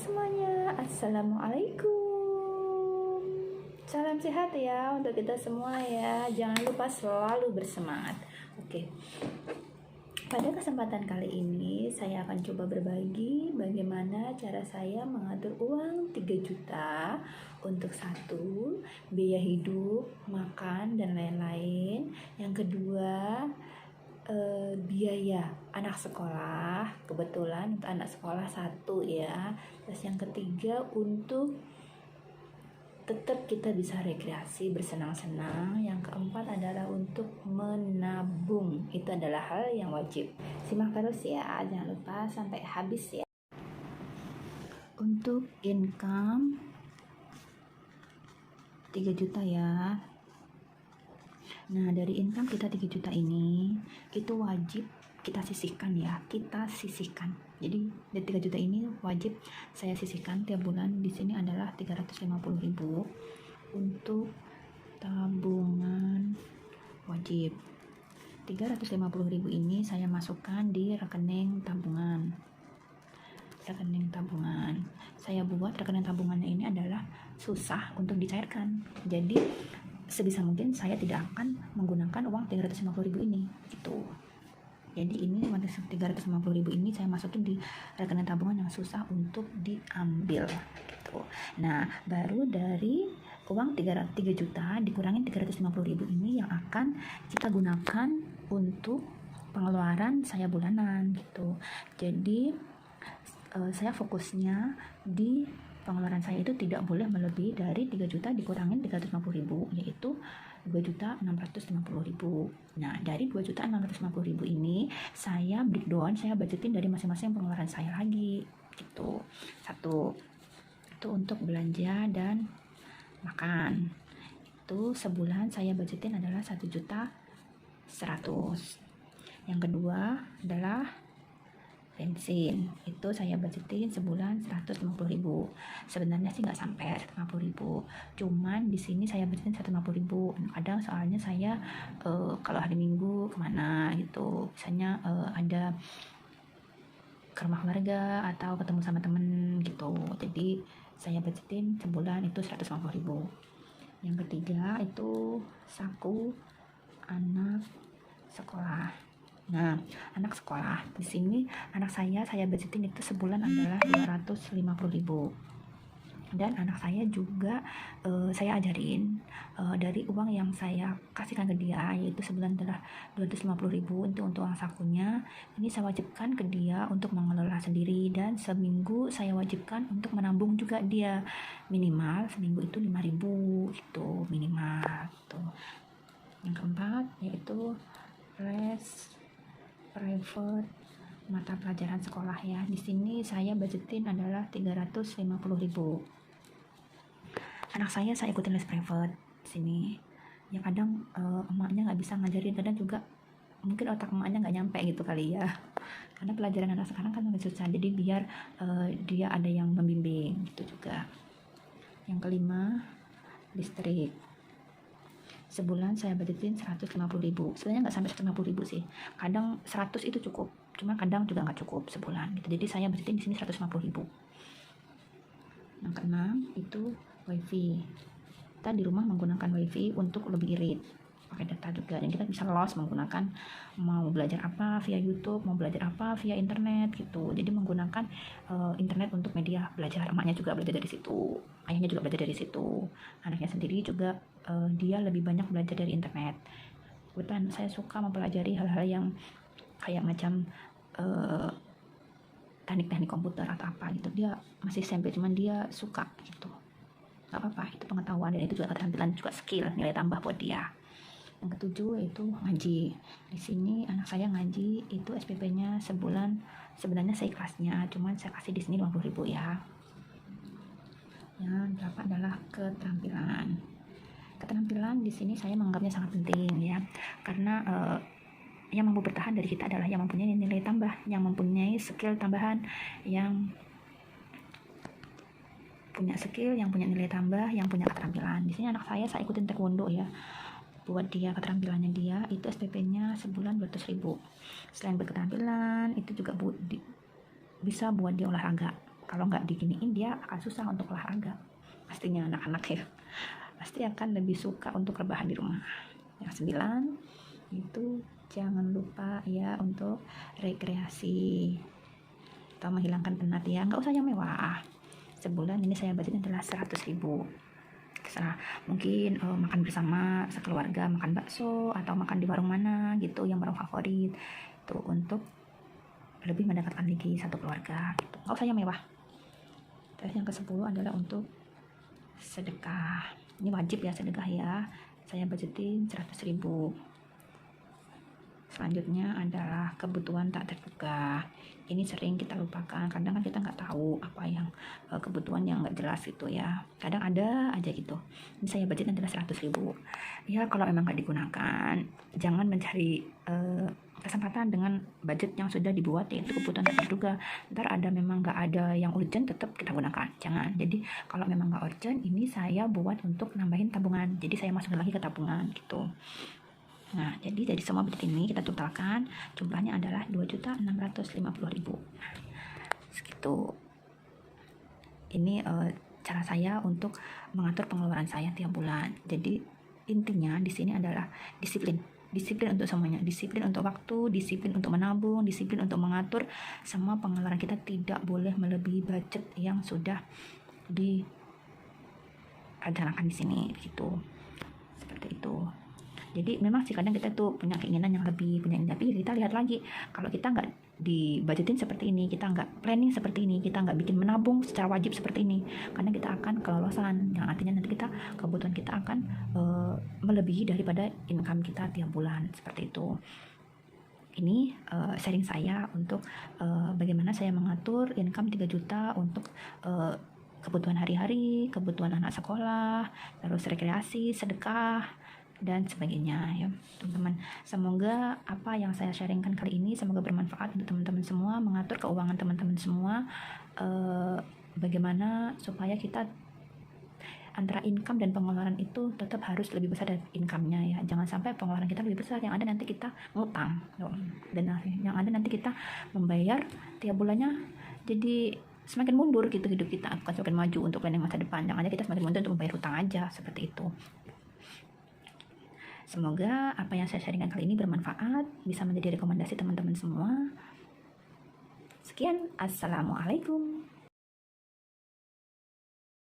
semuanya, Assalamualaikum. Salam sehat ya untuk kita semua ya. Jangan lupa selalu bersemangat. Oke. Pada kesempatan kali ini saya akan coba berbagi bagaimana cara saya mengatur uang 3 juta untuk satu, biaya hidup, makan dan lain-lain. Yang kedua, biaya anak sekolah, kebetulan untuk anak sekolah satu ya. Terus yang ketiga, untuk tetap kita bisa rekreasi bersenang-senang. Yang keempat adalah untuk menabung, itu adalah hal yang wajib. Simak terus ya, jangan lupa sampai habis ya. Untuk income 3 juta ya. Nah, dari income kita 3 juta ini, itu wajib kita sisihkan ya, kita sisihkan. Jadi dari 3 juta ini wajib saya sisihkan tiap bulan. Di sini adalah 350.000 untuk tabungan wajib. 350.000 ini saya masukkan di rekening tabungan. Saya buat rekening tabungannya ini adalah susah untuk dicairkan. Jadi sebisa mungkin saya tidak akan menggunakan uang 350.000 ini gitu. Jadi ini 350.000 ini saya masukin di rekening tabungan yang susah untuk diambil gitu. Nah, baru dari uang 3 juta dikurangin 350.000 ini yang akan kita gunakan untuk pengeluaran saya bulanan gitu. Jadi saya fokusnya di pengeluaran saya itu tidak boleh melebihi dari 3 juta dikurangin 350.000, yaitu 2.650.000. Nah, dari 2.650.000 ini saya breakdown, saya budgetin dari masing-masing pengeluaran saya lagi gitu. Satu, itu untuk belanja dan makan. Itu sebulan saya budgetin adalah 1.100.000. Yang kedua adalah bensin, itu saya budgetin sebulan 150.000. Sebenarnya sih nggak sampai 150.000, cuman di sini saya budgetin 150.000. Kadang soalnya saya kalau hari Minggu kemana gitu, misalnya ada ke rumah keluarga atau ketemu sama temen gitu, jadi saya budgetin sebulan itu 150.000. Yang ketiga itu saku anak sekolah. Nah, anak sekolah di sini anak saya budgetin itu sebulan adalah 250.000. Dan anak saya juga saya ajarin dari uang yang saya kasihkan ke dia, yaitu sebulan adalah 250.000 untuk uang sakunya. Ini saya wajibkan ke dia untuk mengelola sendiri, dan seminggu saya wajibkan untuk menabung juga dia, minimal seminggu itu 5.000 itu minimal gitu. Yang keempat yaitu les private mata pelajaran sekolah ya. Di sini saya budgetin adalah 350.000. Anak saya ikutin les private di sini. Ya kadang emaknya nggak bisa ngajarin, kadang juga mungkin otak emaknya nggak nyampe gitu kali ya. Karena pelajaran anak sekarang kan lebih susah. Jadi biar dia ada yang membimbing gitu juga. Yang kelima, listrik. Sebulan saya budgetin 150.000. Sebenarnya nggak sampai 150.000 sih. Kadang 100 itu cukup, cuma kadang juga nggak cukup sebulan gitu. Jadi saya budgetin di sini 150.000. Yang keenam itu wifi. Kita di rumah menggunakan wifi untuk lebih irit, pakai data juga, dan kita bisa los menggunakan, mau belajar apa via YouTube, mau belajar apa via internet gitu. Jadi menggunakan internet untuk media belajar. Emaknya juga belajar dari situ, ayahnya juga belajar dari situ, anaknya sendiri juga dia lebih banyak belajar dari internet. Kebetulan saya suka mempelajari hal-hal yang kayak macam teknik-teknik komputer atau apa gitu. Dia masih SMP, cuman dia suka gitu. Gak apa-apa, itu pengetahuan, dan itu juga keterampilan, juga skill, nilai tambah buat dia. Yang ketujuh itu ngaji. Di sini anak saya ngaji itu SPP-nya sebulan sebenarnya seikhlasnya, cuman saya kasih di sini 50.000 ya. Yang delapan adalah keterampilan. Keterampilan di sini saya menganggapnya sangat penting ya, karena yang mampu bertahan dari kita adalah yang mempunyai nilai tambah, yang mempunyai skill tambahan, yang punya skill, yang punya nilai tambah, yang punya keterampilan. Di sini anak saya ikutin taekwondo ya. Buat dia keterampilannya dia itu SPP-nya sebulan 200.000. Selain berketerampilan itu juga bisa buat dia olahraga. Kalau nggak diginiin dia akan susah untuk olahraga. Pastinya anak-anak ya, pasti akan lebih suka untuk rebahan di rumah. Yang 9 itu jangan lupa ya untuk rekreasi atau menghilangkan penat ya, nggak usah yang mewah. Sebulan ini saya budgetnya adalah 100.000. Terserah, mungkin makan bersama sekeluarga, makan bakso atau makan di warung mana gitu yang warung favorit itu, untuk lebih mendekatkan lagi satu keluarga gitu, nggak usah yang mewah. Terus yang ke-10 adalah untuk sedekah. Ini wajib ya sedekah ya, saya budgetin 100.000. Selanjutnya adalah kebutuhan tak terduga. Ini sering kita lupakan, kadang kan kita nggak tahu apa yang kebutuhan yang nggak jelas gitu ya, kadang ada aja gitu. Ini saya budget adalah 100.000 ya. Kalau memang nggak digunakan, jangan mencari kesempatan dengan budget yang sudah dibuat, yaitu kebutuhan tak terduga. Ntar ada memang nggak ada yang urgent, tetap kita gunakan, jangan. Jadi kalau memang nggak urgent, ini saya buat untuk nambahin tabungan, jadi saya masukin lagi ke tabungan gitu. Nah, jadi dari semua budget ini kita totalkan jumlahnya adalah 2.650.000. Segitu. Ini cara saya untuk mengatur pengeluaran saya tiap bulan. Jadi intinya di sini adalah disiplin. Disiplin untuk semuanya, disiplin untuk waktu, disiplin untuk menabung, disiplin untuk mengatur semua pengeluaran kita, tidak boleh melebihi budget yang sudah direncanakan di sini gitu. Seperti itu. Jadi memang sih kadang kita tuh punya keinginan yang lebih, punya ini, tapi kita lihat lagi, kalau kita nggak dibudgetin seperti ini, kita nggak planning seperti ini, kita nggak bikin menabung secara wajib seperti ini, karena kita akan kelolosan, yang artinya nanti kita kebutuhan kita akan melebihi daripada income kita tiap bulan, seperti itu. Ini sharing saya untuk bagaimana saya mengatur income 3 juta untuk kebutuhan hari-hari, kebutuhan anak sekolah, terus rekreasi, sedekah, dan sebagainya ya teman-teman. Semoga apa yang saya sharingkan kali ini semoga bermanfaat untuk teman-teman semua, mengatur keuangan teman-teman semua, bagaimana supaya kita antara income dan pengeluaran itu tetap harus lebih besar dari income-nya ya. Jangan sampai pengeluaran kita lebih besar, yang ada nanti kita ngutang, dan yang ada nanti kita membayar tiap bulannya jadi semakin mundur gitu hidup kita, bukan semakin maju untuk planning masa depan. Yang ada kita semakin mundur untuk membayar hutang aja, seperti itu. Semoga apa yang saya sharingkan kali ini bermanfaat, bisa menjadi rekomendasi teman-teman semua. Sekian, assalamualaikum.